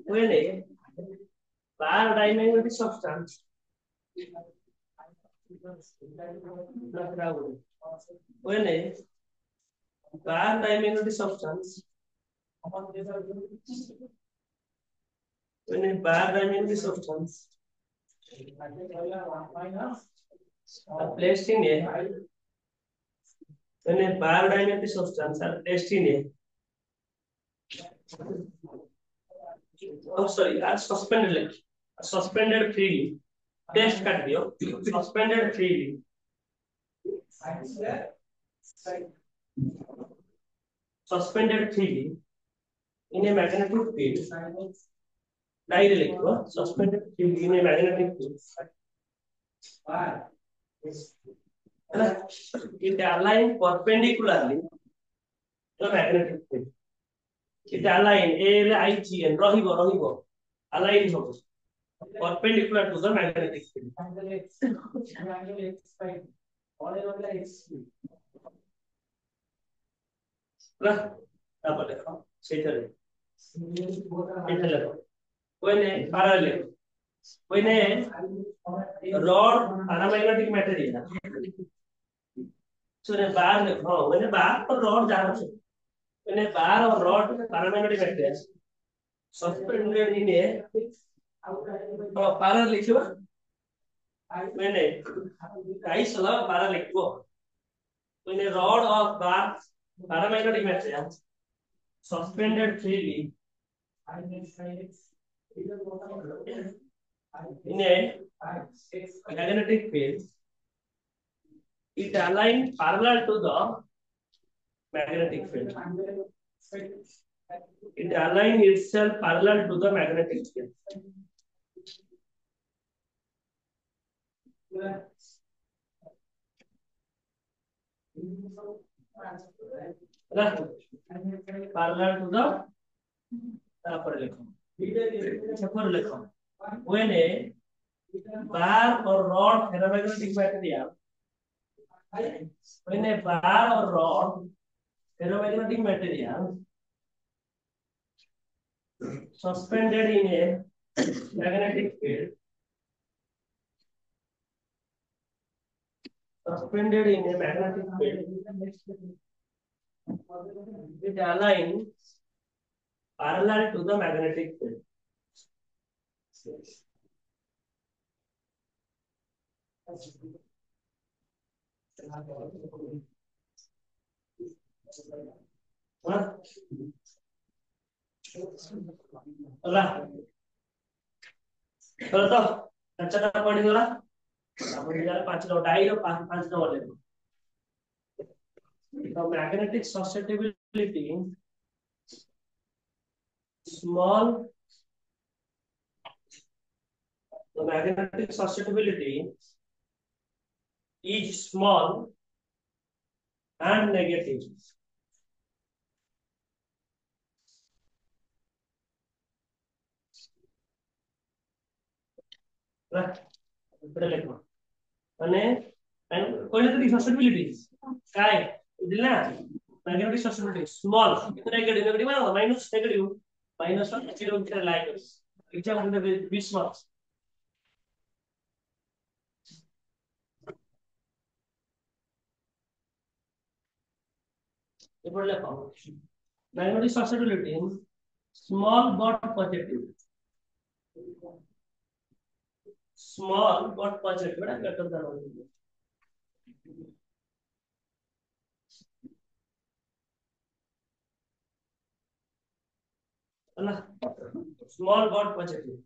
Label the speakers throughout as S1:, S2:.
S1: when a bar dimagnetic substance when a bar dimagnetic substance when a bar dimagnetic substance are placed in a when a bar dimagnetic substance are placed in a are suspended freely test cut दियो suspended freely in a magnetic field dielectric suspended field in a magnetic field it align perpendicularly to the magnetic field it align ALIGN रहिबो align होबो perpendicular to the magnetic field ହେଲା ତାପରେ ଦେଖ ସେଇଠାରେ ଏଇଟା ଲେଖ when a parallel when a rod paramagnetic material so when a bar when a bar or rod जानो when a bar or rod paramagnetic material suspended in a parallel लिखिबा when a guys La parallel लिखिबो when a rod or bar paramagnetic material suspended freely in a magnetic field it align parallel to the magnetic field it align itself parallel to the magnetic field parallel to the तापर लिखो when a bar or rod ferromagnetic material when a bar or rod ferromagnetic material suspended in a magnetic field it aligns parallel to the magnetic field ହେଲା ତ ଚାରଟା ପଢି ଗଲା ତାପରେ ଯାର 5 ର डाई ର 5 नंबर लेबो the magnetic susceptibility small the magnetic susceptibility is small and negative અને કોઈને તો susceptibility काय दिला magnetic susceptibility small negative negative minus negative minus 1 0 like example the Bismarck এবার লেখো magnetic susceptibility small but positive small but positive बड़ा better than one है ना small but positive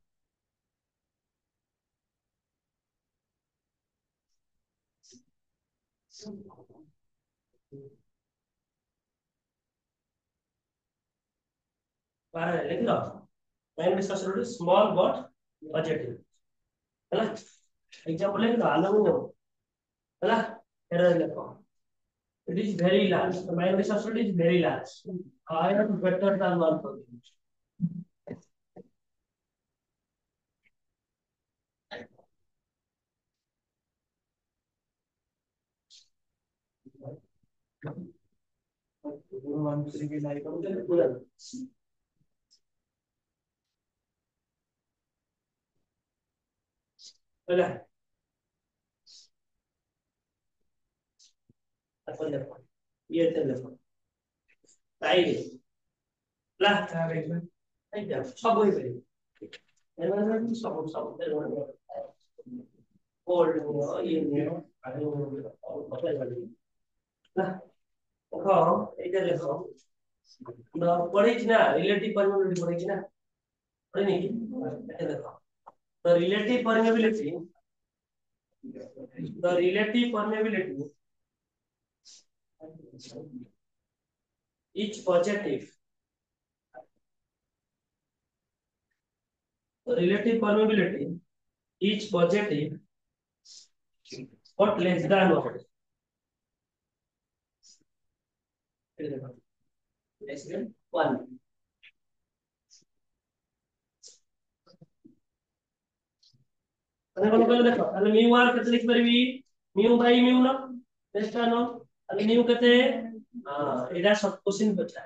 S1: बाहर लिख लो magnetic susceptibility small but positive है ना example ले लो आलू है ना एरर लिखो it is very large the magnetic susceptibility is very large higher better than 1%. ହେଲା ତାକୁ ଲେଖ ଇଏ ତେ ଲେଖ ତାଇରେ ହେଲା ଏଇଟା ସବୁ ହେଇପାରିବ ଏମାନେ ସବୁ ସବୁ କୋଲ୍ଡ ଇଏ ନିଅ ଆଳୁ ଅପ୍ଲାଇ କରିବି ନା ଦେଖ ଏଇଟା ଲେଖ ପଢେଇଛି ନା ରିଲେଟିଭ ପରମିବିଲିଟି ପଢେଇଛି ନା ପଢେଇନି କି ଏଇଟା ଦେଖ the relative permeability the relative permeability is positive the relative permeability is positive but less than what less than 1 মানে কোন কইলে দেখো তাহলে মিউ আর কেতে লিখি পারবি মিউ বাই মিউ না চেষ্টা ন তাহলে মিউ কেতে এটা সব কোশ্চেন পড়া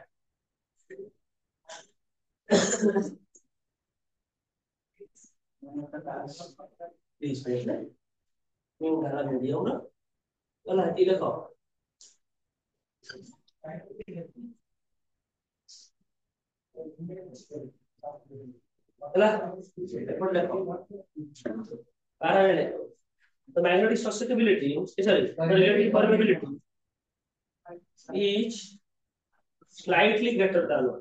S1: প্লিজ প্লিজ মিউ ধারা দিও না তাহলে কি দেখো ହେଲା ଏପଟ ଲେଖ ପାରାରେ ଲେଖ the magnetic susceptibility sorry the relative permeability is slightly greater than 1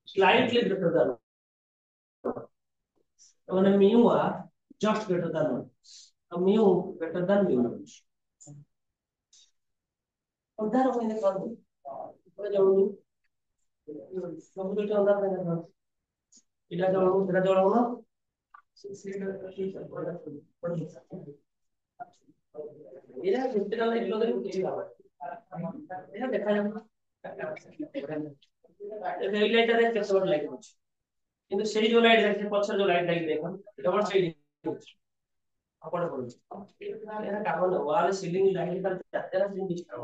S1: slightly greater than 1 মানে mu are just greater than 1 mu greater than mu उधर मैंने कर दी पूरा जोड़ू सब कुछ उधर मैंने कर इला जोड़ू तेरा जोड़ू ना इला जितना लाइक लोग हैं ये बात इला देखा जाए ଏବେ ଏଇ ଲାଇଟ୍ ରେ କେତେ ବଡ ଲାଇଟ୍ ଅଛି କିନ୍ତୁ ସେଇ ଯୋଉ ଲାଇଟ୍ ଦେଖେ ପଛରେ ଯୋଉ ଲାଇଟ୍ ଲାଗି ଦେଖ ଡବଲ ସେଇ ଆପଣ କରୁଛି ଏରା କାମ ନ ୱାଲ ସିଲିଂ ଲାଇଟ୍ ତାର ଚାରଟା ସିଲିଂ କିଛି କାମ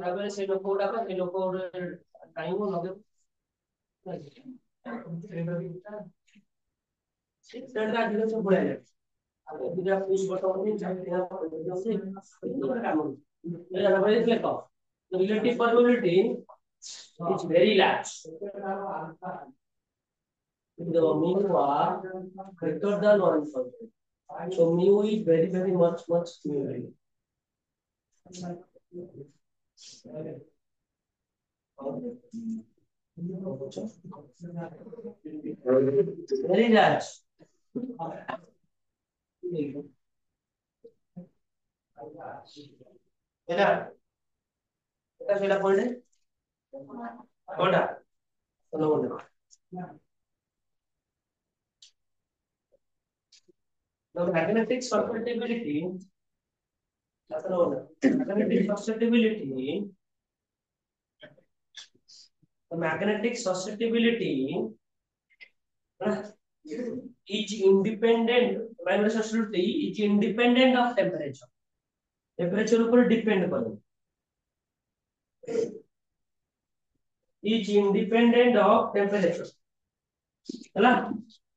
S1: ତାପରେ ସେଇ ଲୋକ ଗୁଡାକ ସେଇ ଲୋକ ଟାଇମ ଲଗେଇବ ସେଟା ଆଜି ସବୁ ପଳେଇଲା ଆଉ ଏଇଟା ପୁsh ବଟନ ନି ଚାହିଁଲା କାମ ଏଇଟା ଭାବରେ ଲେଖ relative permeability is very large the mu are greater than 1%. So mu is very much smaller. Very large. এটা এটা সেটা পড়লে কোনটা কোন মনে the magnetic susceptibility magnetic susceptibility the magnetic susceptibility is independent magnetic susceptibility is independent of temperature temperature ऊपर depend करे is independent of temperature ହେଲା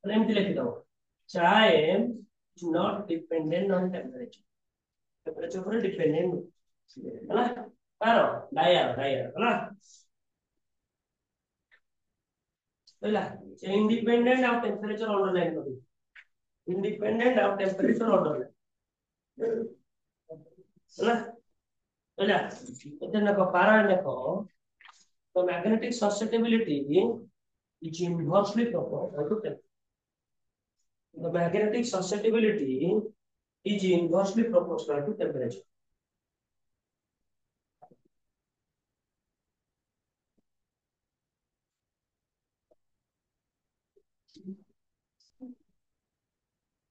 S1: ତାହେଲେ ଏମିତି ଲେଖିଦବ time is not dependent on temperature temperature ଉପରେ dependent ହେଲା କାର ଡାୟାର ହେଲା ହେଲା independent of temperature underline କରିବି independent of temperature underline ହେଲା ହେଲା ଏତେ ଲେଖ ପାରା ଲେଖ the magnetic susceptibility is inversely proportional to temperature the magnetic susceptibility is inversely proportional to temperature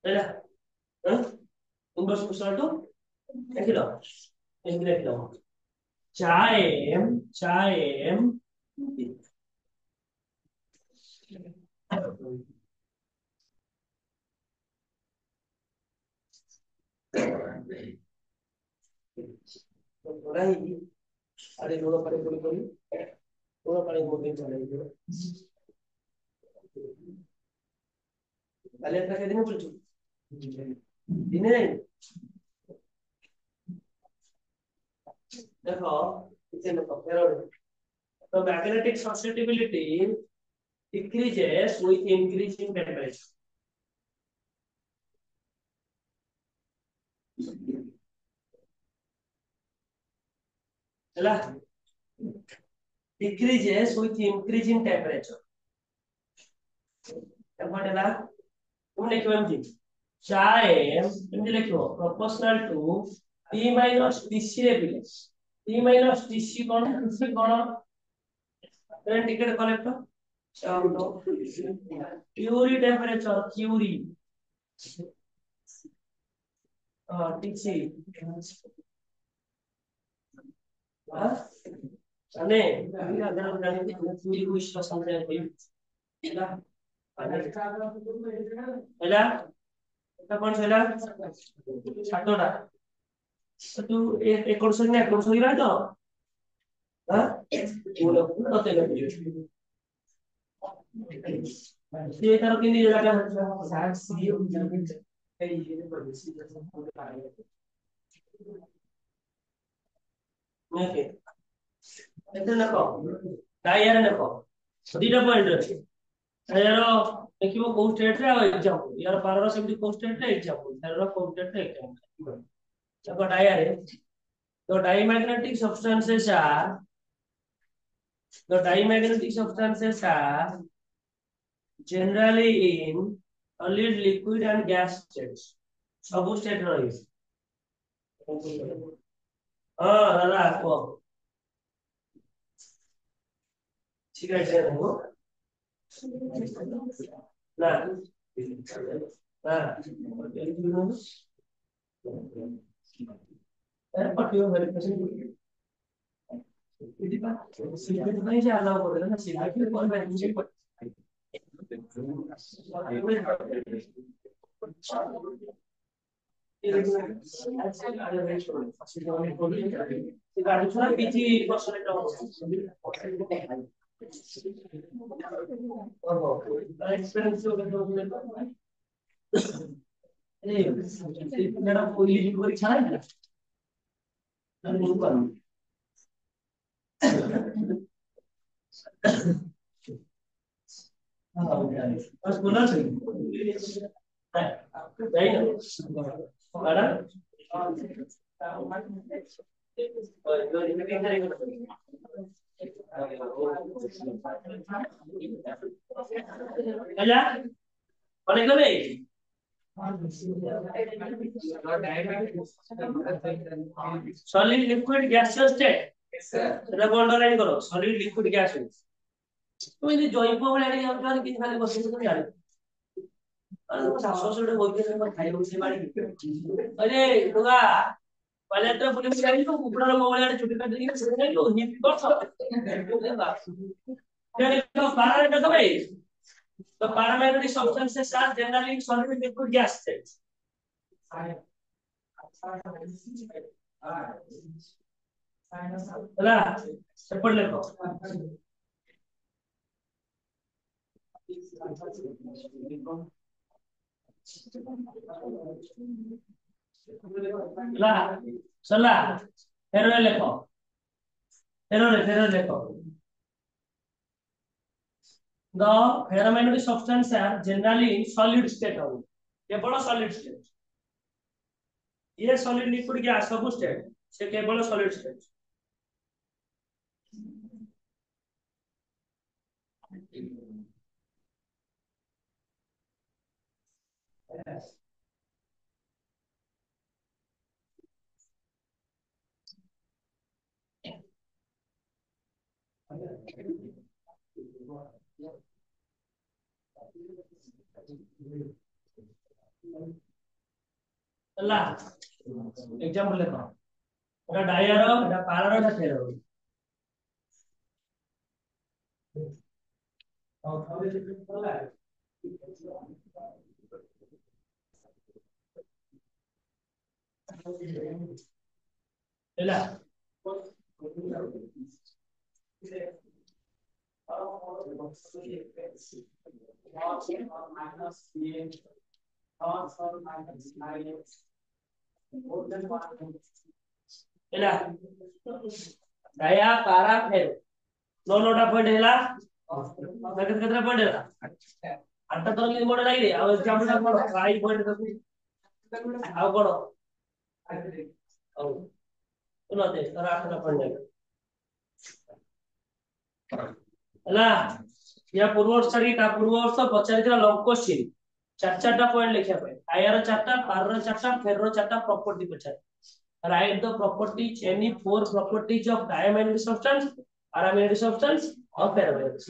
S1: ହେଲା inverse proportional to ଦେଖିଲ ଏମିତି ଲେଖିଲ ଚାଏm ନାହିଁ ଆରେ ଲୁଣ ପାଣି କରି ଲୁଣ ପାଣି ମଧ୍ୟ ଚଲାଇଯିବ କାଲି ଏଟା କେଦିନ ବୁଲଛୁ ଦିନେ ନାହିଁ देखो इसे देखो तो magnetic susceptibility decreases with increasing temperature ହେଲା decreases with increasing temperature एपट ହେଲା तुम लिखो एमजी चाहे एमजी लिखो proportional to T minus TC रे भी T minus TC कौन TC कौन then ticket collector Curie temperature Curie TC अने अगर हम जानेंगे Curie को इस समझने के लिए ହେଲା ହେଲା এটা কোন ছেলা ছাত্রটা তো এক কোর্স না কোর্স হইরা তো হ্যাঁ পুরো পুরো তেল ये तार के लिए लगा साइड सी এই ओके এটা দেখো টায়ার দেখো দুইটা পয়েন্ট আছে টায়ার ଦେଖିବ କୋଉ ଷ୍ଟେଟ ରେ ଆଉ एग्जांपल यार ପାରର ସେମିତି କୋଉ ଷ୍ଟେଟ ରେ एग्जांपल ତାର କୋଉ ଷ୍ଟେଟ ରେ एग्जांपल देखो टायर है तो diamagnetic substances are the diamagnetic substances are generally in solid liquid and gas states सब स्टेट रही हां दादा को ठीक है देखो ना हां अरे पटियो वेरिफिकेशन इडी बा सिलेक्ट नहीं से अलाउ कर देना सिलेक्ट कौन वेरिफिकेशन गाड़ी छोड़ा पीछे पर्सन एक्सपीरियंस हो गया ए मेरा कोई परीक्षा है ना बस बोला चाहिए नहीं ना क्या बोले क्या भाई solid liquid gaseous state এটা বন্ডারাইন করো solid liquid gaseous তুমি যদি জৈব বলে আনি আমি জানি কিছু খালি বসে তুমি জানি আরে তো শাশ্বত বলতে না খাই বসে বাড়ি আরে তোগা পাইলটটা বলে জানি তো উপরের মোবাইলে ছুটি কাটে দিয়ে সেটা নাই তো হিট করছ জানি তো পারাটা তো ভাই the paramagnetic substances are generally in solid liquid gas states ହେଲା ସେପଟ ଲେଖ ହେଲା ସଲା ଫେର ଲେଖ ଫେର ଲେଖ the paramagnetic substances are generally in solid state only केवल solid state ये solid liquid gas सब state से केवल solid state ହେଲା एग्जांपल लेखो এটা ডায়ার এটা পারার এটা ফেরো ହେଲା ହେଲା daya para फेरो नो नोटा पॉइंट हैला केतरा पॉइंट हैला आठटा तो केमि मोड लागिरे आ एग्जांपल ता कोन 5 पॉइंट दबु आ कोन औ सुनो दे तोरा 8टा पॉइंट हैला या पूर्व वर्ष छाडी ता पूर्व वर्ष पचारितला लॉन्ग क्वेश्चन चार चारटा पॉइंट लिखिया पे आयर चारटा पार रो चारटा फेर रो चारटा प्रॉपर्टी पचार right the properties any four properties of diamagnetic substance paramagnetic substance और पैरामैग्नेटिक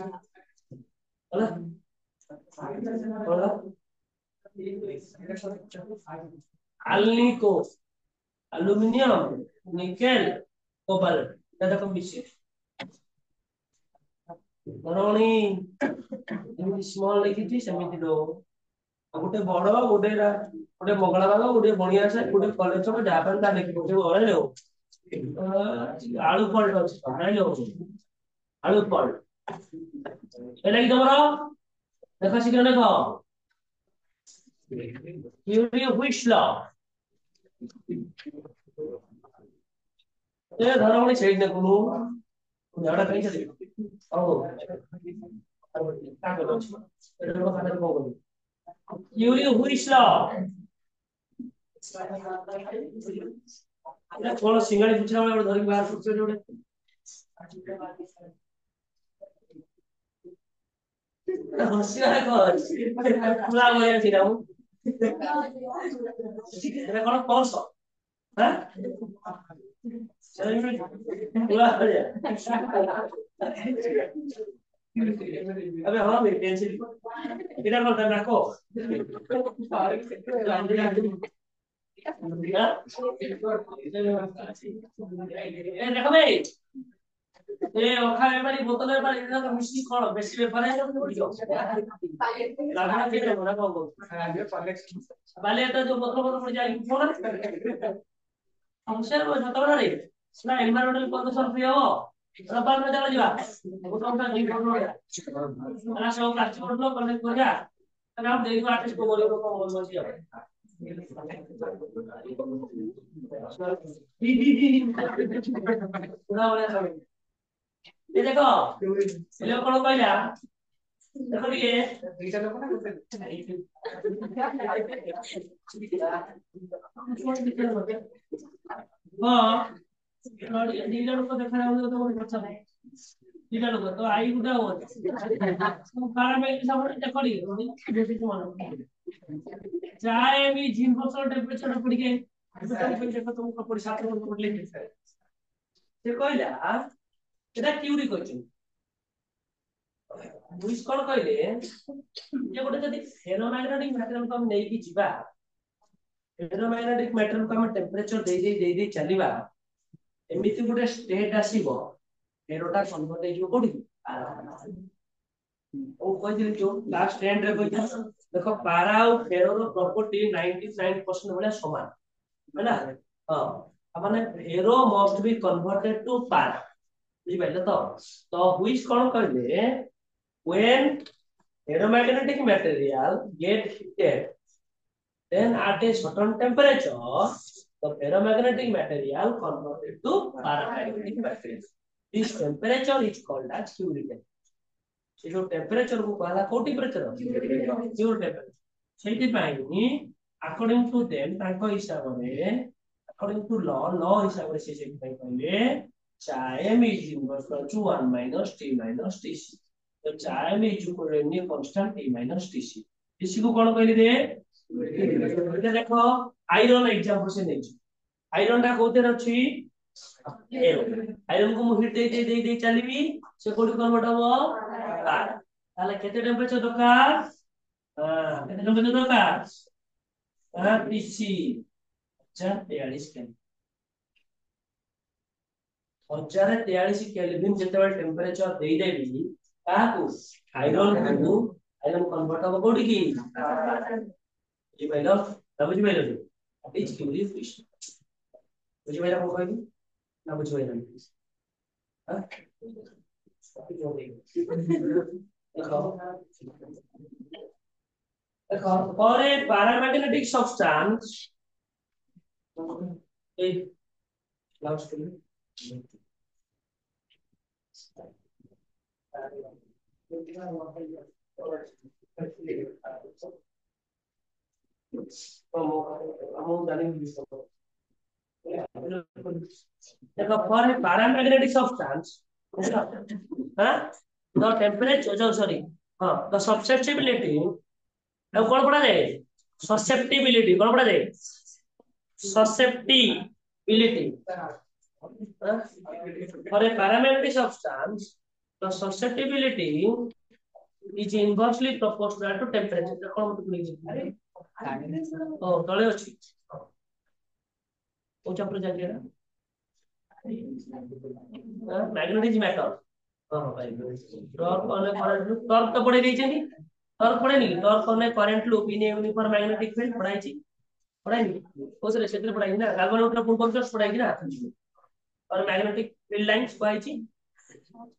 S1: होला होला अल्निको एल्युमिनियम निकेल कोबाल्ट दादा को विशेष बरणी एमि स्मॉल लिखिथि समिति दो गोटे बड़ गोटे गोटे मंगला बाग गोटे बणिया से गोटे कॉलेज को जापान ता लिखि गोटे बड़े लो आलू फॉल्ट अछि नाही लो आलू फॉल्ट एला कि तमरो देखो सिकन देखो थियोरी ऑफ व्हिच लॉ ए धरमणी सेड ने कोनु झाडा कहीं चले ओ का करो एडो खाता को करो थियोरी ऑफ व्हिच लॉ अरे कोन सिंगाड़ी पूछला वाला धरि बाहर सुचे जोडे हसिया को पूरा बोले थिरा हूं एटा कोन कोर्स हां चल पूरा हो जा अबे हां मेरी टेंशन इधर बोलता ना को ए देखो भाई ए ओखा बेपारी बोतल बेपारी इधर तो मिस्टी कोन बेसी बेपार है तो पड़ियो लागना के ना को बाले तो जो बोतल बोतल पड़ जाए कोन हमसे वो छतबरा रे ना एनवायरमेंटल कंडीशन फ्री हो रबार में चला जीवा बोतल का नहीं बोतल ना सब प्लास्टिक बोतल कनेक्ट कर जा तब हम देखो आर्टिस्ट को बोलो को बोल मत जाओ पूरा बोले सब ये देखो ये लोग कौन कहला देखो ये दुईटा लोग ना हां दिला लोग देखा रहा तो अच्छा है दिला लोग तो आई गुडा हो तो कारा में सब देखो नी चाहे भी जिम पर टेंपरेचर पड़ के देखो तुम कपड़ साथ में पड़ ले से कहला এটা থিওরি কোশ্চেন বুঝ কোন কইলে যে গোটে যদি ফেरोमैग्नेटिक मैटर को हम नहीं की जीवा फेरोमैग्नेटिक मैटर को हम टेंपरेचर दे चलीबा एमिति गोटे स्टेट आसीबो फेरोटा कन्वर्ट हे जो कोडी ओ कहदिल जो लास्ट एंड रे कहदिल देखो पारा और फेरो रो प्रॉपर्टी 99% वाला समान है ना हां माने फेरो मस्ट बी कन्वर्टेड टू पारा बुझिपाइले तो व्हिच कोन करले when ferromagnetic material get heated then at a certain temperature the ferromagnetic material converted to paramagnetic material this temperature is called as Q region से जो टेंपरेचर को कहला को टेंपरेचर Q टेंपरेचर सेठी पाइनी अकॉर्डिंग टू देम ताको हिसाब रे अकॉर्डिंग टू लॉ हिसाब रे से कहले m is equal to 1 minus t minus tc तो m is equal to any constant t minus tc tc को कौन कहले रे এটা দেখো आयरन एग्जांपल से नहीं आयरन टा कोते अछि आयरन को हिट दे चलीबी से कोडी कन्वर्ट हो ताले केते टेंपरेचर दरकार केते टेंपरेचर दरकार tc 43 केल्विन 1043 केल्विन जेतेबेल टेंपरेचर दे देबी काकू आयरन कन्वर्ट हो कोडी की ये पहला समझ में लो इज क्यूरी फिश बुझी भाई को कहनी ना बुझी भाई For a paramagnetic substance, a last for a paramagnetic substance, huh? The temperature, sorry, the susceptibility, कौन पढ़ा जाए? Susceptibility, कौन पढ़ा जाए? Susceptibility. For a paramagnetic substance, the susceptibility is inversely proportional to temperature. कौन मतलब oh, तले अच्छी. वो चैप्टर जाके ना. Magnetic matter. हाँ भाई. टॉर्क और करंट, टॉर्क तो पढ़े नहीं चाहिए. टॉर्क पढ़े नहीं. टॉर्क और current loop in uniform magnetic field पढ़ाई चाहिए. पढ़ाई नहीं. वो सारे क्षेत्र पढ़ाई ना. galvanometer पूर्ण कॉन्सेप्ट्स पढ़ाई ना. और मैग्नेटिक फील्ड लाइंस पढ़ाई चाहिए.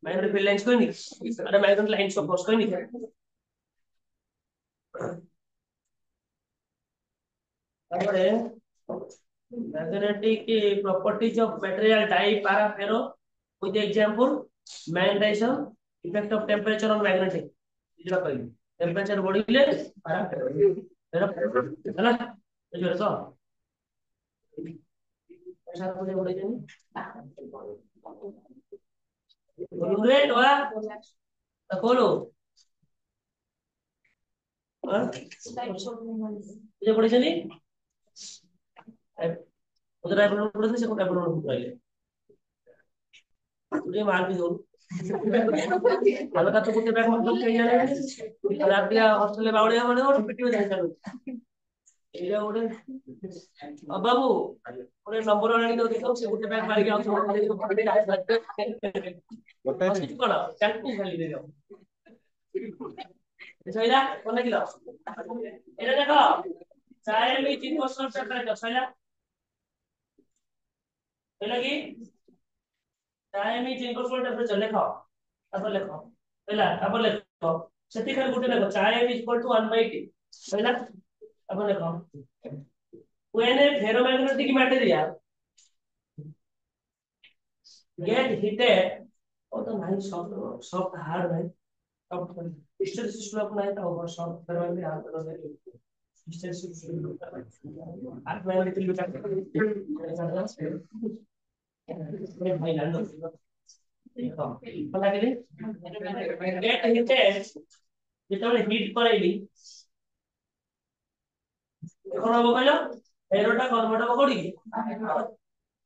S1: मैग्नेटिक फील्ड लाइंस कोई नहीं. अरे मैग्नेटिक लाइंस ऑफ कोर्स कोई नहीं. তারপরে magnetic properties of material type para ferro with the example magnetization effect of temperature on magnetic যেটা কইলি টেম্পারেচার বড়িলে para ferro এটা ହେଲା বুঝছো তো ऐसा করে বলে জানি বলুন রে ওরা তাকলো হ্যাঁ যে বলে জানি ওদের এখন পড়েছে সে কোন এখন পড়াইলে तुझे मार भी दूं हल्का तो कुछ बैग मतलब कहीं जाने रात दिया हॉस्टल में बावड़े हमारे और पिटी में जाएगा ये ओरे अब बाबू ओरे नंबर वाला नहीं तो देखो से कुछ बैग मार के आओ तो देखो पकड़े आए सकते बताइए कौन टैक्सी खाली दे दो सैला कौन किलो এটা দেখো চায়ের में 3 বছর চক্র আছে সैला এটা কি चाहे में जिंको सोल टेम्परेचर लिखो अपन लिखो पहला अपन लिखो सती कर गुटे लिखो चाहे इज इक्वल टू 1/t पहला अपन लिखो when a ferromagnetic material get heated और तो नहीं सॉफ्ट हार्ड है सॉफ्ट हिस्टेरिसिस में अपना है तो और सॉफ्ट करवाने में हार्ड करो हिस्टेरिसिस हार्ड में लिटिल बिट भाई लंडो पता के get heated যেটা হিট করাইলি এখন হবে কইলো এরোটা কনভার্ট হবে করি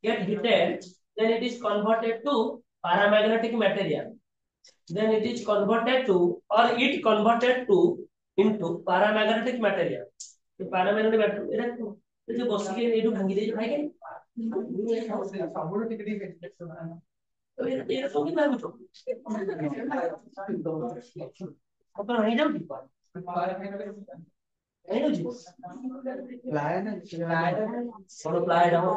S1: get heated then it is converted to paramagnetic material then it is converted to or it converted to into paramagnetic material तो paramagnetic material এটা এই যে বসিকে এইটু ভাঙি দেই ভাই কেন সম্পূর্ণ ঠিক ঠিক তো এটা তো কি ভাবে তো अपन नहीं जाओ ठीक बात नहीं हो जी प्लाय ना और प्लाय डालो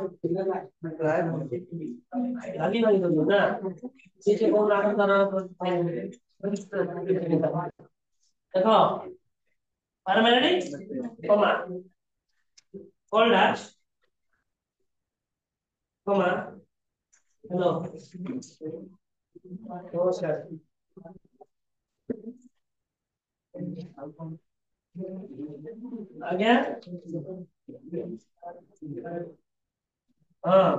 S1: प्लाय लगी नहीं तो ना नीचे कौन आकर करना देखो paramagnetic comma called as comma hello नमस्कार आ गया हाँ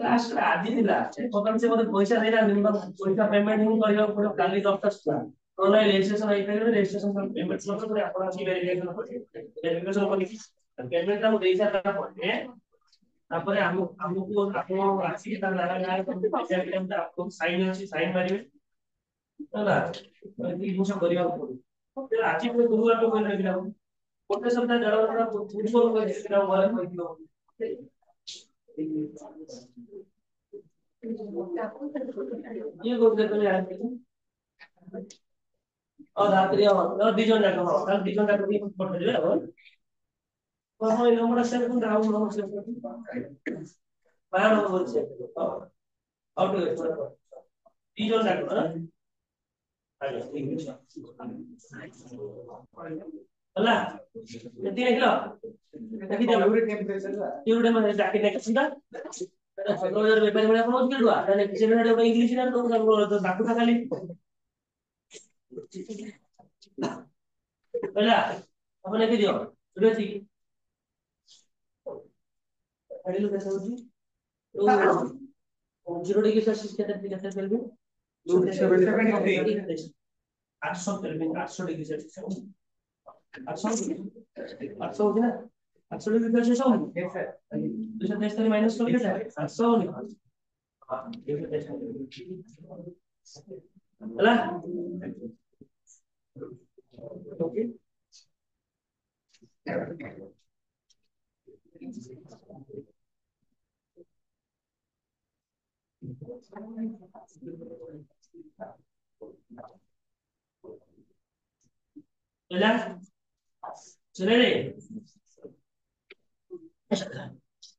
S1: लास्ट आधी थी लास्ट पकड़ से मतलब पैसा नहीं ना मिलता पैसा पेमेंट नहीं करियो पूरा काली दफ्तर तो ना रजिस्ट्रेशन आई करे रजिस्ट्रेशन पेमेंट सब तो आपण की वेरिफिकेशन कर पेमेंट हम देई सारा पड़े तापर हमको आपण आसी के ताला लगा के पैसा टाइम ता आपको साइन ଅଛି साइन मारिवे ହେଲା এই জিনিস করিয়া পড়ে আজি পুরো গুরুবার তো কইলা দিলাম কোটে সপ্তাহ দেড় বছর পূর্ব কই দিলাম বলে কই দিও ये করতে করে আসবে और रात्रि और दिजन जाक हो काल दिजन जाक भी पठे दिबे और कोन নম্বর আছে কোন রাউ নম্বর আছে বায়ানো বলছে আউট হয়ে গেছে তিনজন রাখবো না আচ্ছা ঠিক আছে হলা এদিকে দেখলো দেখি দাও ইউরে মানে ডাকি দেখি সিধা তোদের ব্যাপারে মানে কোনো কি দোয়া মানে কিসের না ওটা ইংলিশ না তো তো ডাকু খালি হলা আপনি কি দিও শুরু থেকে আইলো कैसे होगी तो 0 डिग्री सेल्सियस के अंदर कैसे चलबे 800 केल्विन 800 डिग्री सेल्सियस 800 800 हो गया 800 डिग्री सेल्सियस हो 243 माइनस कर दिया 800 हो गया ହେଲା ओके चला चले रे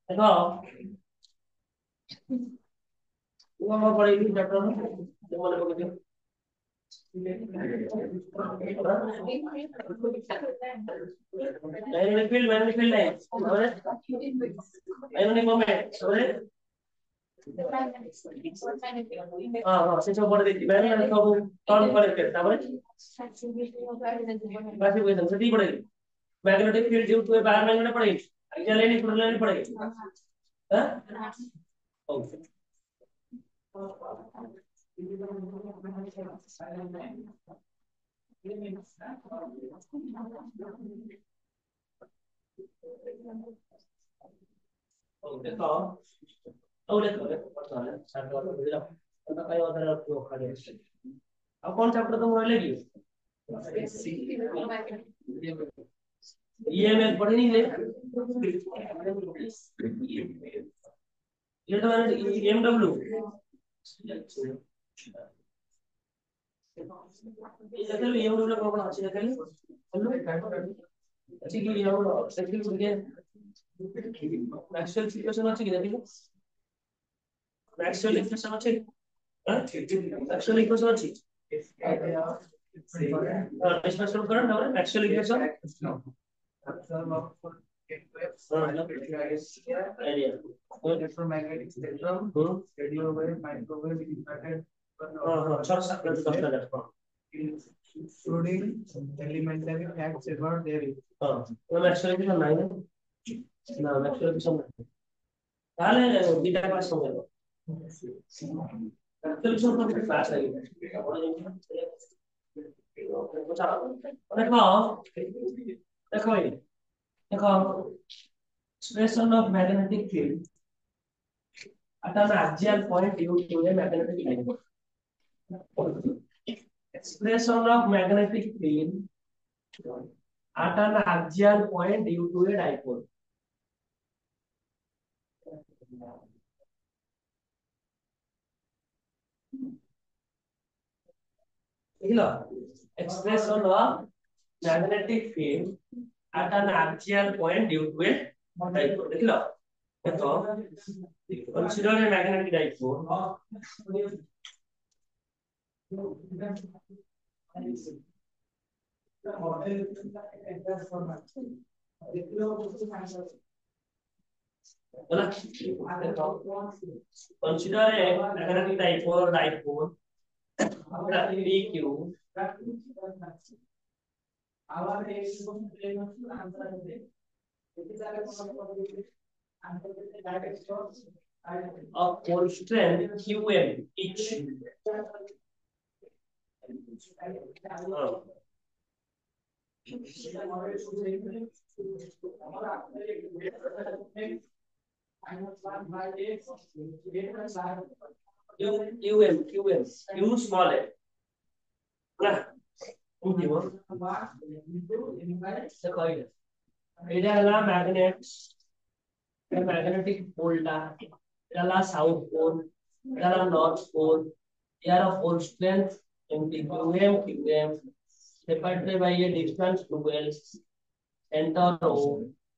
S1: देखो वो हम पढ़ेगी चैप्टर में जो मैंने बोला मैंने फील्ड है और मैंने मोमेंट और हां से सब पढ़ देती मैंने सब टर्न करे के तापर बाकी कोई समझ नहीं पड़ेगी मैग्नेटिक फील्ड ड्यू टू ए बाहर मैग्नेट पड़ेगी चले नहीं खुलने नहीं पड़ेगी हां ओके ओके तो उले तो पढ़ता है सारे वाला बुझला तो कई और को खड़े अब कौन चैप्टर तुम लेगी ईएमएल पढ़ नहीं ले ये तो मैंने एमडब्ल्यू देखल एमडब्ल्यू कौन আছে দেখল আছে কি এমডব্ल्यू সেকেন্ড থেকে ম্যাক্সওয়েল ইকুয়েশন আছে কি দেখল ম্যাক্সওয়েল ইকুয়েশন আছে হ্যাঁ ম্যাক্সওয়েল ইকুয়েশন আছে ডিসকাশন করেন না Maxwell equation
S2: electromagnetic spectrum radio wave microwave infrared including elementary facts about their
S1: Maxwell equation নাই না ম্যাক্সওয়েল ইকুয়েশন তাহলে দুইটা ক্লাস হবে ম্যাক্সওয়েল ইকুয়েশন তো ক্লাস লাগে देखो देखो expression of magnetic field at an axial point due to a magnetic dipole. Expression of magnetic field at an axial point due to a dipole. Expression of magnetic field at an axial point due to a dipole. देखो consider a magnetic dipole. Consider a magnetic dipole PQ. Of pole strength QM each. QM Q small है ना এটা হলো magnetic পোলটা এটা হলো south pole এটা হলো north pole এর pole strength QM separated by a distance 12 center O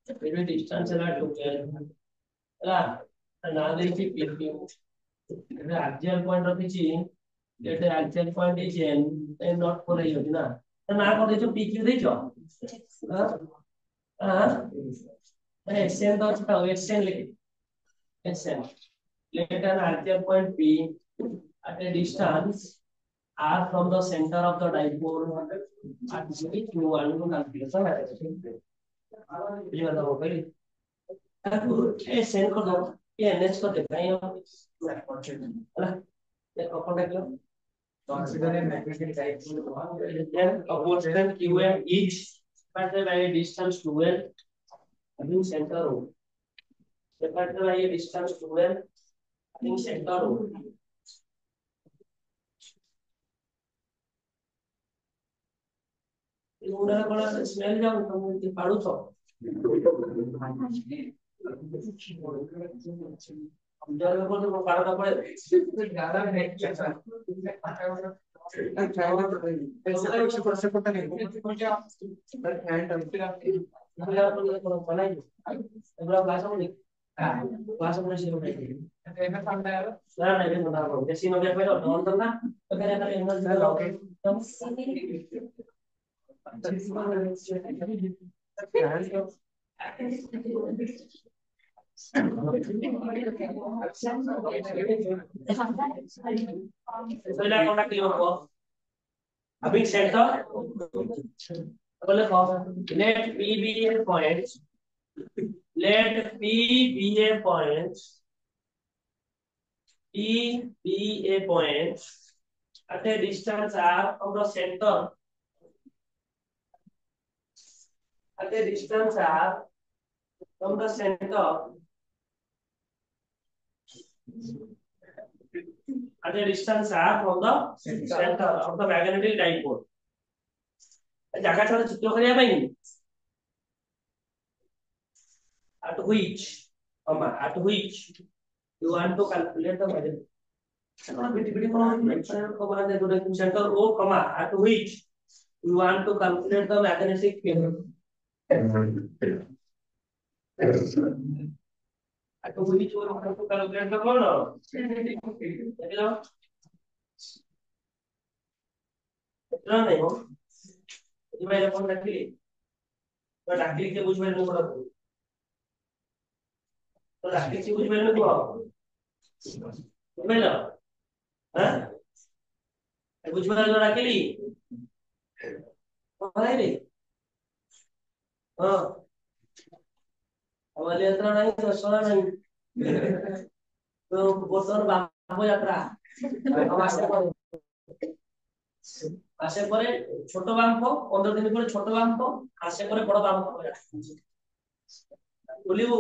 S1: between distance है 12 है ନା ଦେଇଛି PQ ଏବେ ଆକ୍ସିଆଲ ପଏଣ୍ଟ ରଖିଛି ଏଠି axial point is n not 4 ହେଇଯାଉଛି ନା ତ ନା କଣ ଦେଇଛ PQ ଦେଇଛ SN ତ ଅଛି ତ SN ଲେଖି SN let an axial point P at a distance r from the center of the dipole at which q1 to calculation ये बताओ भाई SN को दो ये NH को दिखाई है देखो contact low
S2: Consider a magnetic dipole.
S1: then opposite then qm each divided by a distance 2l having center O divided by a distance 2l having center O ଏଗୁଡା କଣ ସ୍ମେଲ ଯାଉ ତମେ ପାଡୁଛ ଜର କୋନ ପାଡଟା ପଡେ
S2: ज्यादा है क्या सर? ऐसा कुछ कर सकता नहीं सर हैंड
S1: ଏଗୁଡା କୋନ ବନାଇ ଏଗୁଡା ଭାଷା କୋନି ଭାଷା କୋନି ସିଏ କୋନି
S2: ऐसा सामने आया
S1: ନା ନା ଏବେ ମନା କର ବେଶୀ ନଗେଇ ପାଇଲ ଡନ୍ ତ ନା ତ करे करे ଏନର୍ଜି ଲଗେ ସେଇଟା କୋନଟା କ୍ଲିୟର ହବ having center बोले let P be a point let P be a point P be a point at a distance r from the center at a distance r from the center at a distance r from the center of the magnetic dipole জায়গা ছাড়া চিত্র করিয়া পাইনি at which at which you want to calculate the magnetic center O at which you want to calculate the magnetic field at which you want to calculate the no भाई अपन डाकिली तो डाकिली के बुझ में नहीं पड़ा तो डाकिली के बुझ में नहीं पड़ा बुझला हां बुझ में ना डाकिली भाई रे हां हमारे यात्रा नहीं तो सोना नहीं तो बोतल बाबू यात्रा আসে পরে ছোট বাম্প 15 দিন পরে ছোট বাম্প আসে পরে বড় বাম্প বলিবু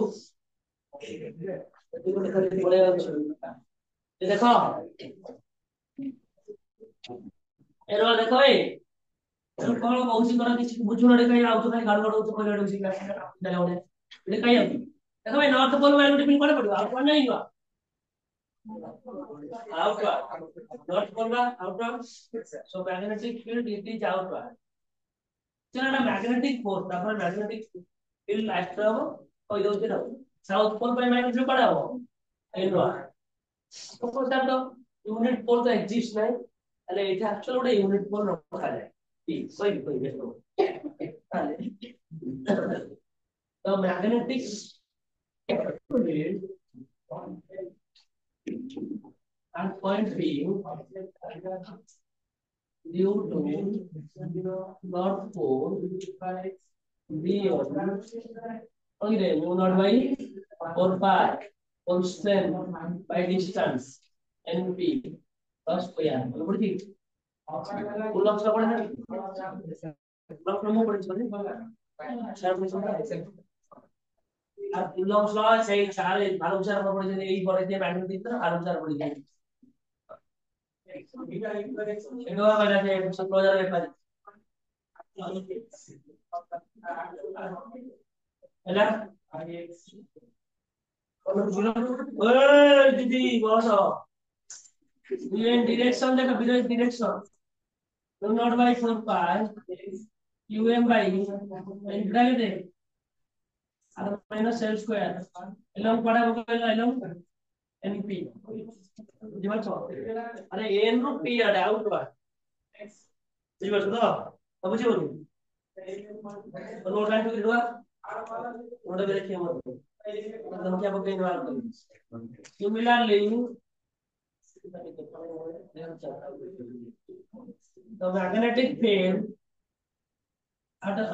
S1: পড়ে যাচ্ছে দেখো এর দেখো এই কোন কৌশি করা কিছু বুঝুন রে কাই আউতো কাই গাড় গাড় তো কইরা দিছি এটা কাই আউতো দেখো ভাই নর্থ পোল ভ্যালু ডিপেন্ড করে পড়ো আর কোন নাই না outward not করবা outward so magnetic field it is outward चलो ना magnetic force তারপর magnetic field আসতে হবে ওই দৌড়তে দাও সাউথ পোল বাই ম্যাগনেটিক পড়া হবে ইনওয়ার্ড তো স্যার তো ইউনিট পোল তো এক্সিস্ট নাই তাহলে এটা অ্যাকচুয়ালি ওটা ইউনিট পোল রাখা যায় কি কই দেখো তো magnetic field at point B due to North Pole B1 okay mu not by 4 pi constant by distance NP plus square बोल ठीक उल्लंघन से पढ़े ना उल्लंघन में पढ़े चले चार আর উল্লংঘন সেই চার ভালো উচ্চার আমরা পড়ে যে এই পরে দিয়ে ম্যাগনেটিক তো ভালো উচ্চার পড়ে যায় এটা বলা যায় ক্লোজার ব্যাপার এলা ওই দিদি বসো বিরেন ডিরেকশন দেখো বিরেন direction naught by 4 pi um by এই ব্র্যাকেটে আর মাইনাস l স্কয়ার এলং পড়া বলে এলং एनपी बुझिपारछ अरे एन रो पी आडे आउट बा बुझिपारछ त बुझिबनु नोट लाइन टू दिवा नोट देखिए मत हम क्या पकड़े बात करें similarly the magnetic field at a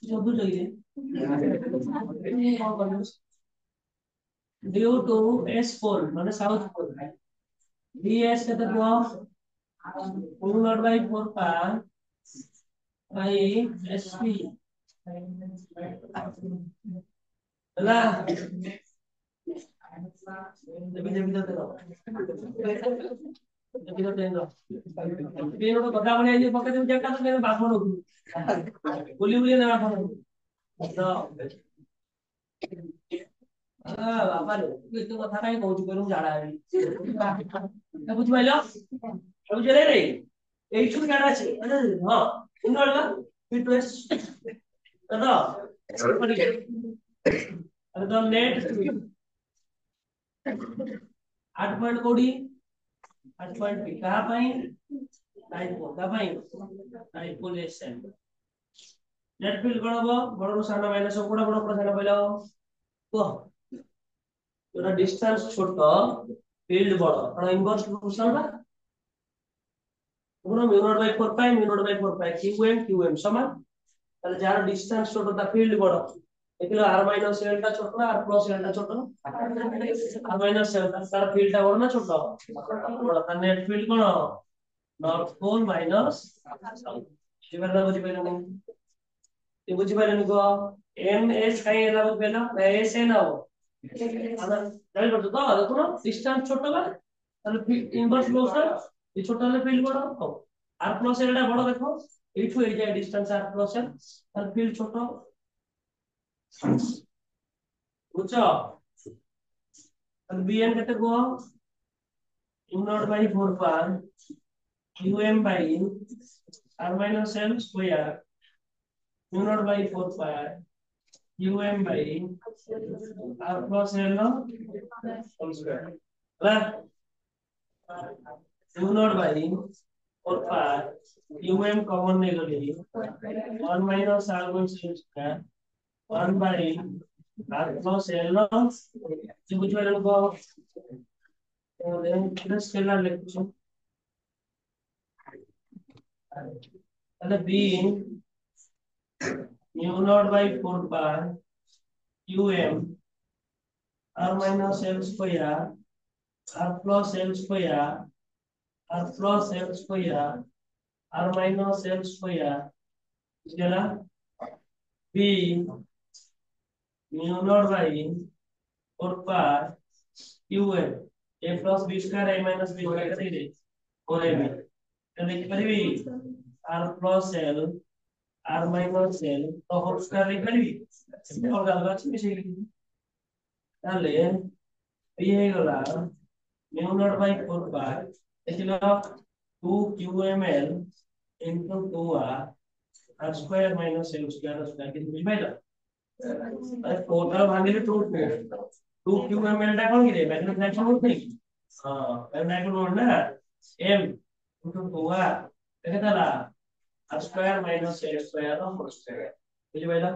S1: जो भी चाहिए due to s pole माने साउथ पोल ds के तो q not by 4 pi by sp ହେଲା जब जब तो जब तो देंगे ये लोग কথা বলে এই যে পকেটে যে কাটা দেবে বাপ মনে বলি বলি না বাপ তো বাবা রে তো কথা কাই কইছি কইরু জাড়া হই তা বুঝি পাইলো বুঝি রে এই ছুটি কাটা আছে হ্যাঁ ইন হলো ফিটনেস দাদা আর তো নেট 8 पॉइंट कोडी 8 पॉइंट पी कहां पाई टाइप का पाई टाइपोलेशन नेट फील्ड कोन हो बड़ साना माइनस कोडा बड़ साना पहिला तो जोरा डिस्टेंस छोट फील्ड बड़ और इनवर्स प्रोपोर्शनल बा पुरो mu not by 4 pi mu not by 4 pi QM समान তাহলে যার ডিসটেন্স ছোট তা ফিল্ড বড় देखलो r माइनस l টা ছোট না r প্লাস l টা ছোট r माइनस l তার ফিল্ডটা বড় না ছোট বড় তার নেট ফিল্ড কোন নর্থ পোল মাইনাস সাউথ এবারে বুঝি পাইলো না এই বুঝি পাইলো নি গো এম এস কাই এলা বুঝি পাইলো না এস এ নাও আদা জানি করতে তো দেখো ডিসটেন্স ছোট বা তাহলে ইনভার্স প্রপোর্শনাল এই ছোট হলে ফিল্ড বড় r প্লাস l টা বড় দেখো এইটু এই যে ডিসটেন্স r প্লাস l তার ফিল্ড ছোট বুঝছো তাহলে bn কত গো u not by 4 pi um by r minus l square u not by 4 pi um by r plus l whole square না u not by 4 pi um common নিয়ে গেলি 1 minus r whole square 1 by r plus l जो कुछ वाले को plus scalar लिखो अरे b mu naught by 4 pi um r minus l square r plus l square r plus l square r minus l square इसका b mu naught by 4 pi um a plus b square a minus b square कैसे 4ab तो लिख परिवी r plus l r minus l तो whole square लिख परिवी और गाल गाछ मिसे लिखि তাহলে এই হয়ে গেল mu naught by 4 pi এছিল 2qml into 2r r square minus l square square কিন্তু বুঝ পাইলা अरे टोटल भागिले 2 qml টা কোন কি রে ম্যাগনেটিক নোড নেই হ্যাঁ ম্যাগনেটিক নোড না m into 2r দেখে তারা r square minus l square ର হোল স্কয়ার বুঝ পাইলা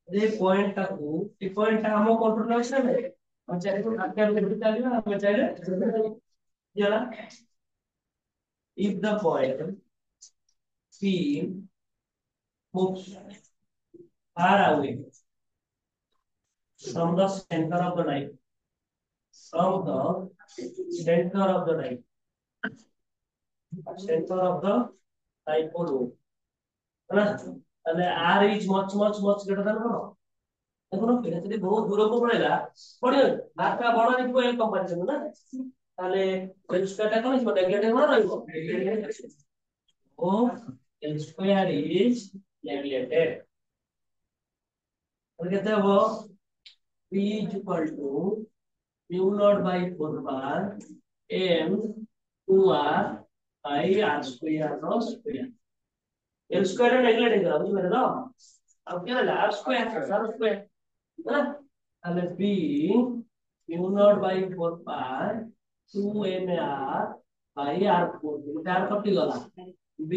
S1: এই পয়েন্টটা কো এই পয়েন্টটা আমো কন্ট্রোল আছে না আমি চাইলে আটকার লিখতে চাইলে আমি চাইলে যারা if the point p moves far away from the center of the knife from the center of the knife center of the dipole है ना তাহলে r is much greater than কোন দেখো এটা যদি বহু দূরକୁ পড়েলা পড়ে r টা বড় লিখবো এই কম্পারিজন না তাহলে l স্কয়ারটা কোন হবে নেগেটিভ কোন রইব ও l স্কয়ার is neglected তাহলে কত হবে p is equal to mu naught by 4 pi m 2r by r square रो स्क्वायर l स्क्वायर नेगलेक्ट है बुझ में ना अब क्या है r स्क्वायर r स्क्वायर ना ताले b mu naught by 4 pi 2 mr by r4 r कटिगला b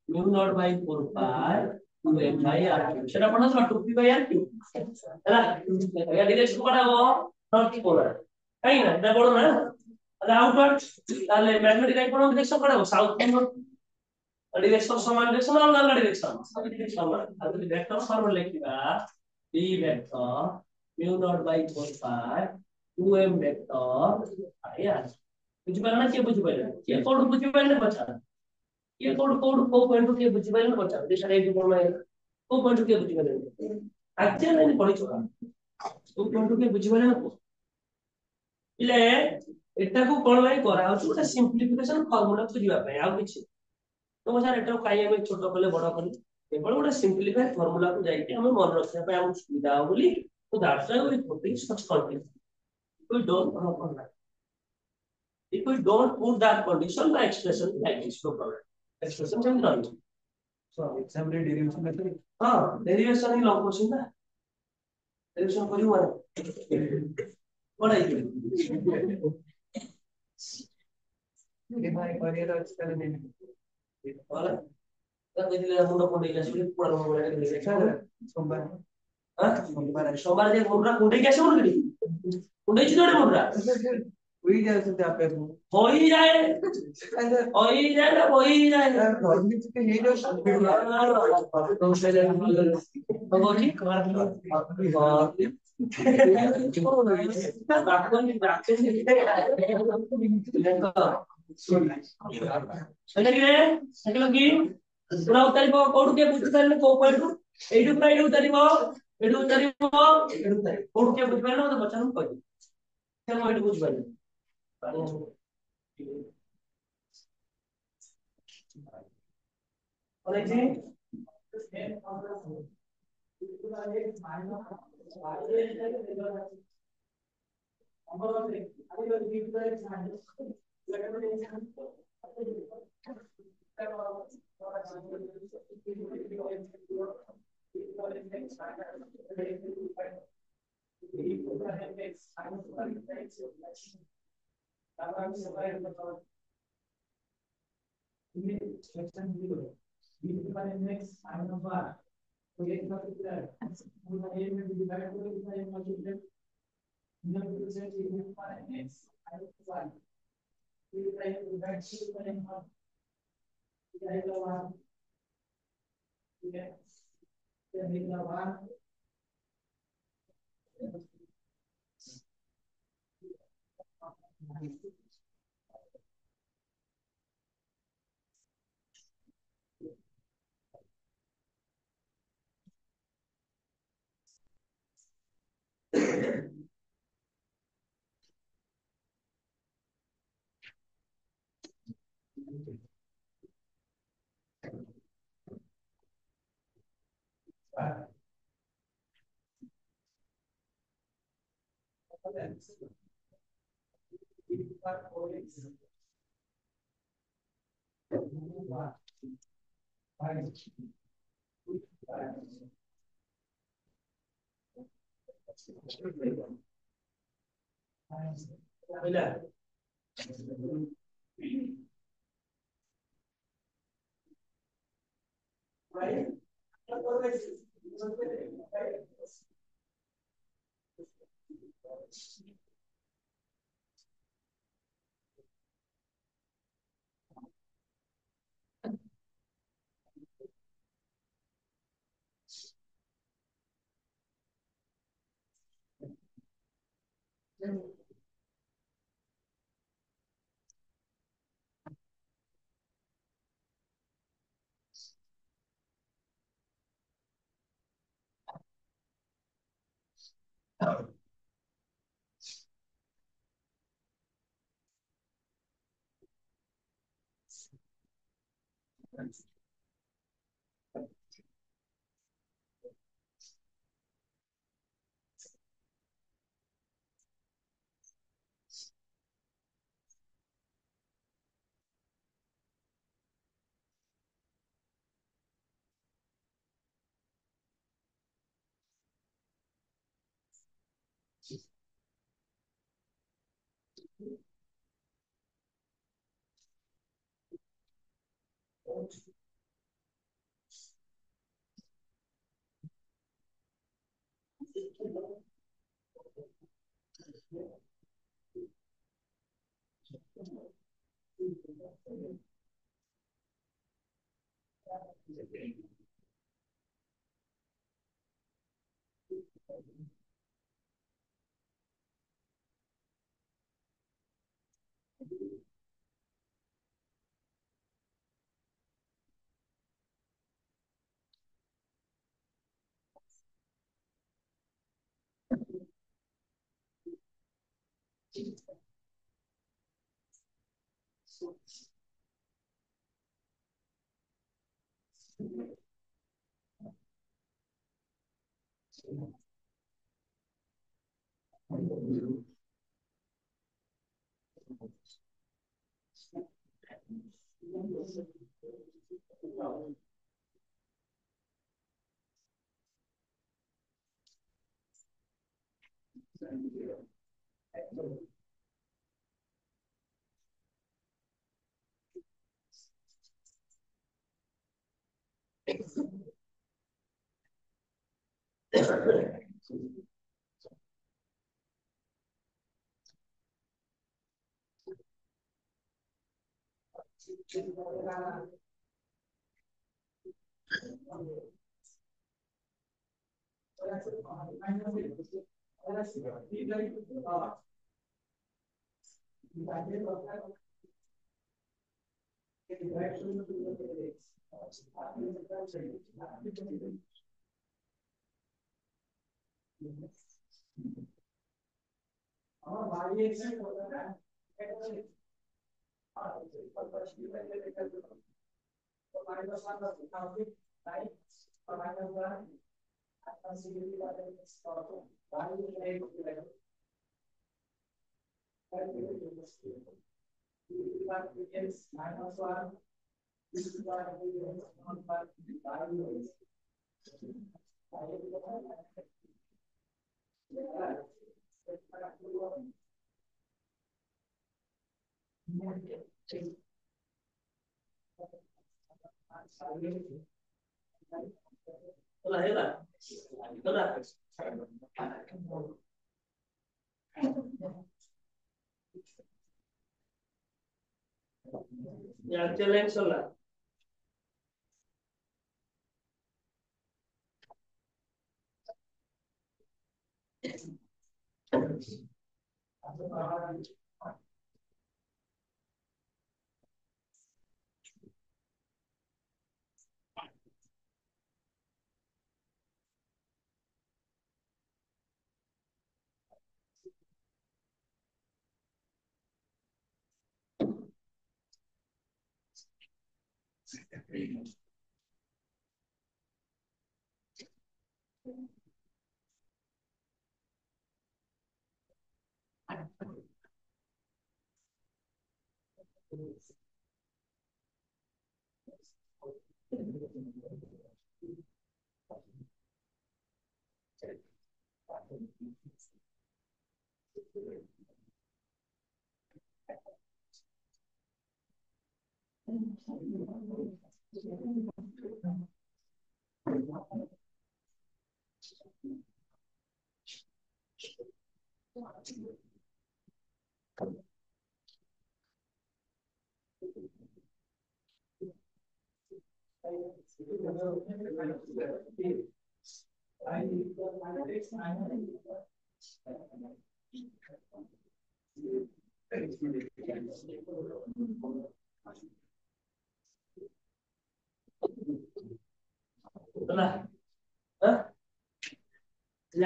S1: mu naught by 4 pi 2 m by r3 সেটা পড়া যাবে 2 by r3 ହେଲା या डायरेक्शन কোটা হবো নর্থ পোলার তাই না এটা বড় না তাহলে আউটওয়ার্ড তাহলে ম্যাগনেটিক রাইট কোন ডিরেকশন কোটা হবো সাউথ ডিরেকশন সমান ডিরেকশন আর আলাদা ডিরেকশন সব ডিরেকশন সমান তাহলে ভেক্টর ফর্মুলা লিখবা b vector mu naught by 4 pi 2m vector আর বুঝি পারলা না কে বুঝি পারলা কে কোড বুঝি পারলে বাচ্চা কে কোড পয়েন্ট কে বুঝি পারলে বাচ্চা দেশারে এই প্রমাণ কোন পয়েন্ট কে বুঝি পারলে আচ্ছা আমি পড়িছো କୋଉ ପଏଣ୍ଟ କେ ବୁଝିପାରିଲେ ନା ଇଲେ ଏଟାକୁ କଣ ପାଇଁ କରାହଉଛି ଗୋଟେ ସିମ୍ପଲିଫିକେସନ ଫର୍ମୁଲା ଖୋଜିବା ପାଇଁ ଆଉ କିଛି ତ ସାର୍ ଏଟାକୁ କାଇଁ ଆମେ ଛୋଟ କଲେ ବଡ କଲେ କେବଳ ଗୋଟେ ସିମ୍ପଲିଫାଇଡ ଫର୍ମୁଲାକୁ ଯାଇକି ଆମେ ମନେ ରଖିବା ପାଇଁ ଆମକୁ ସୁବିଧା ହବ ବୋଲି so that's why we putting such condition we don't if we don't put that condition the expression like this no problem expression ଯେମିତି ରହିବ
S2: So exam रे derivation method
S1: ହଁ derivation ହିଁ ଲଙ୍ଗ କୋଶ୍ଚିନ୍ ନା derivation କରିବ ପଢାଇ
S2: ये भाई करियर अच्छा नहीं
S1: Olha, eu tenho mundo com ele, acho que por uma mulher que ele
S2: अच्छा सोमवार
S1: ah, sobar dia mundra kundai कैसे मुड़ गई kundai चितोड़े मुद्रा
S2: वही जा सकते आप पे
S1: हो ही जाए ना हो ही जाए
S2: गवर्नमेंट के ये जो
S1: तो चले तो वो ठीक कर কি পুরা উতারিব কোড কে বুঝি পারলে কো পয়েন্ট এইটু প্রায় উতারিব এটু উতারিব এটু উতারিব কোড কে বুঝি পারলে তো বচানো কই কেন এটু বুঝি পারলে অনেক জি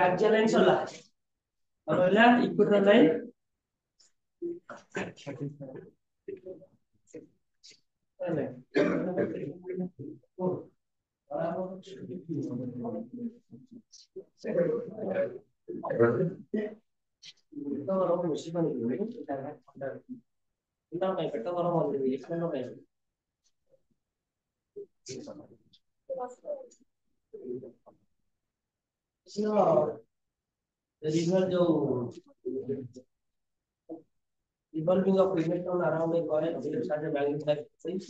S1: Axial line sola. Ahora equatorial line. Evolving of electron around a coil will start a magnetic field.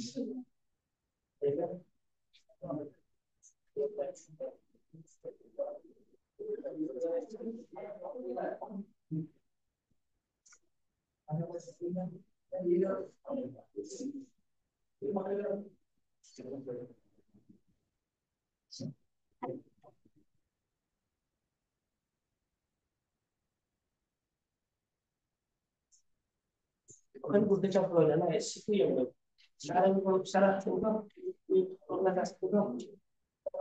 S1: Kan udah coba lah, nah situ yang sekarang kalau sekarang coba organisasi itu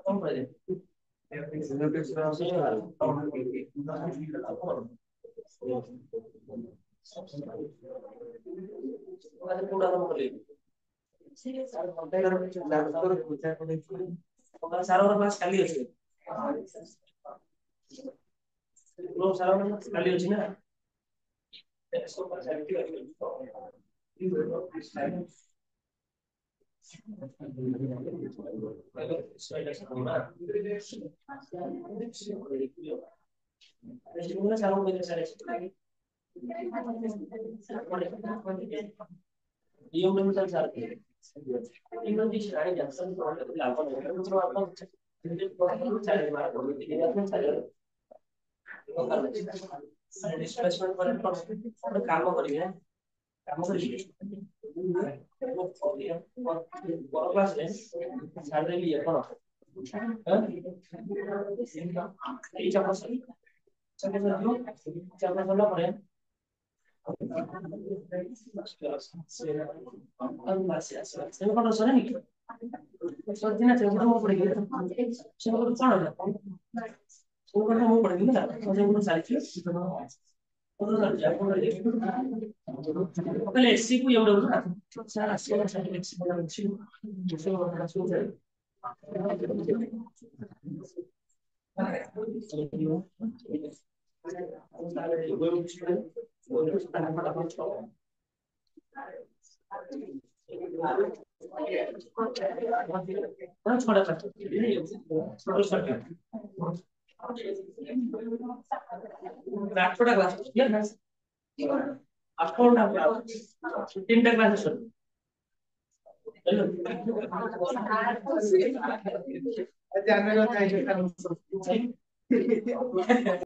S1: apa ya? Sarang orang sekali aja. Belum sarang orang sekali aja na. Yung mental sa atin. Yung di siya ay sa mga laban ng mga apa hindi ko cari mga politik ini kan saya displacement पर काम करिए काम करिए बड़ा class है सारे लिए कौन ये चापा सही चापा सही चापा सही पड़े saya kalau sana nih soalnya saya mau pergi saya mau ke sana saya mau pergi nggak saya mau saja kalau saja aku lagi kalau sih aku yang udah saya sih saya mau langsung saya छोड़ा था छोटा class आपको तीन class
S2: जानने का